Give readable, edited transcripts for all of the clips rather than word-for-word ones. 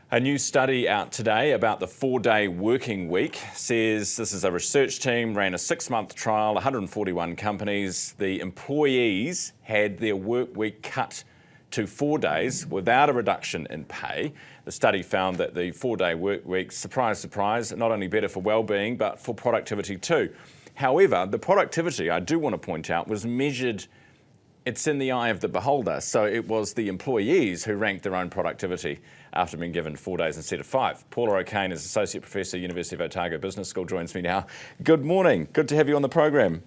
A new study out today about the 4-day working week says this is a research team ran a 6-month trial, 141 companies. The employees had their work week cut to 4 days without a reduction in pay. The study found that the 4-day work week, surprise, surprise, not only better for wellbeing, but for productivity too. However, the productivity, I do want to point out, was measured. It's in the eye of the beholder. So it was the employees who ranked their own productivity after being given 4 days instead of 5. Paula O'Kane is Associate Professor, University of Otago Business School, joins me now. Good morning. Good to have you on the program.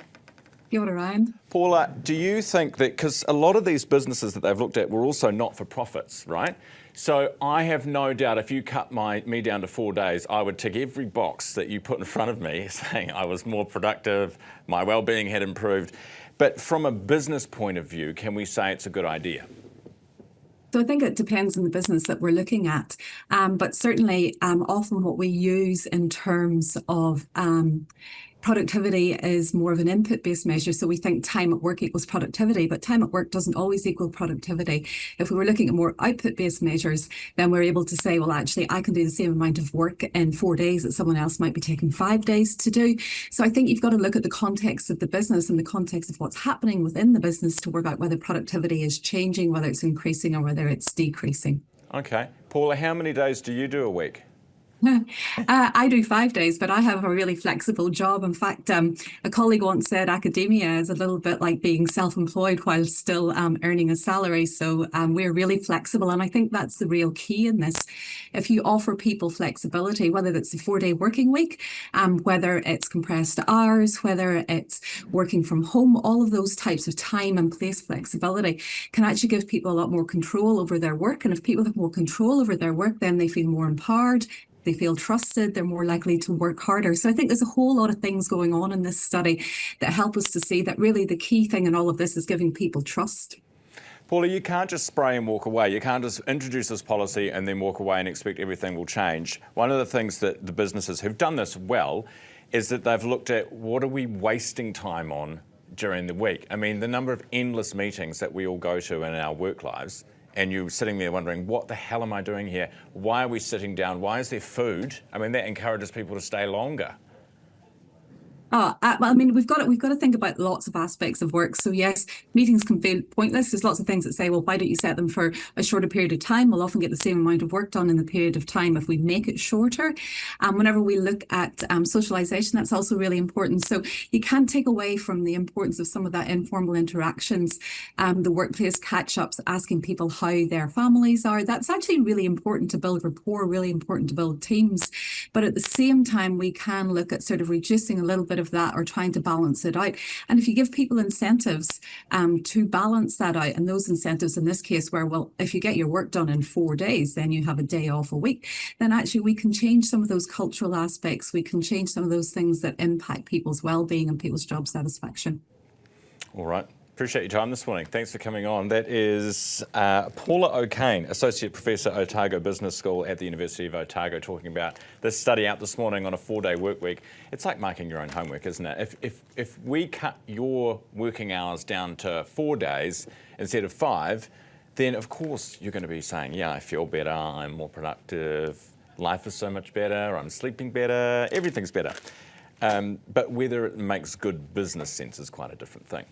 Kia ora, Ryan. Paula, do you think that, because a lot of these businesses that they've looked at were also not-for-profits, right? So I have no doubt if you cut me down to 4 days, I would tick every box that you put in front of me saying I was more productive, my well-being had improved. But from a business point of view, can we say it's a good idea? So I think it depends on the business that we're looking at. But certainly often what we use in terms of productivity is more of an input-based measure. So we think time at work equals productivity, but time at work doesn't always equal productivity. If we were looking at more output-based measures, then we're able to say, well, actually, I can do the same amount of work in 4 days that someone else might be taking 5 days to do. So I think you've got to look at the context of the business and the context of what's happening within the business to work out whether productivity is changing, whether it's increasing or whether it's decreasing. Okay. Paula, how many days do you do a week? I do 5 days, but I have a really flexible job. In fact, a colleague once said academia is a little bit like being self-employed while still earning a salary. So we're really flexible. And I think that's the real key in this. If you offer people flexibility, whether it's a 4-day working week, whether it's compressed hours, whether it's working from home, all of those types of time and place flexibility can actually give people a lot more control over their work. And if people have more control over their work, then they feel more empowered. They feel trusted, they're more likely to work harder. So I think there's a whole lot of things going on in this study that help us to see that really the key thing in all of this is giving people trust. Paula, you can't just spray and walk away. You can't just introduce this policy and then walk away and expect everything will change. One of the things that the businesses who've done this well is that they've looked at what are we wasting time on during the week. I mean, the number of endless meetings that we all go to in our work lives, and you're sitting there wondering, what the hell am I doing here? Why are we sitting down? Why is there food? I mean, that encourages people to stay longer. Well, I mean, we've got to think about lots of aspects of work. So yes, meetings can feel pointless. There's lots of things that say, well, why don't you set them for a shorter period of time? We'll often get the same amount of work done in the period of time if we make it shorter. Whenever we look at socialization, that's also really important. So you can't take away from the importance of some of that informal interactions, the workplace catch-ups, asking people how their families are. That's actually really important to build rapport, really important to build teams. But at the same time, we can look at sort of reducing a little bit of that or trying to balance it out. And if you give people incentives to balance that out, and those incentives in this case were, well, if you get your work done in 4 days, then you have a day off a week, then actually we can change some of those cultural aspects. We can change some of those things that impact people's well-being and people's job satisfaction. All right. Appreciate your time this morning. Thanks for coming on. That is Paula O'Kane, Associate Professor, Otago Business School at the University of Otago, talking about this study out this morning on a 4-day work week. It's like marking your own homework, isn't it? If we cut your working hours down to 4 days instead of 5, then of course you're going to be saying, yeah, I feel better, I'm more productive, life is so much better, I'm sleeping better, everything's better. But whether it makes good business sense is quite a different thing.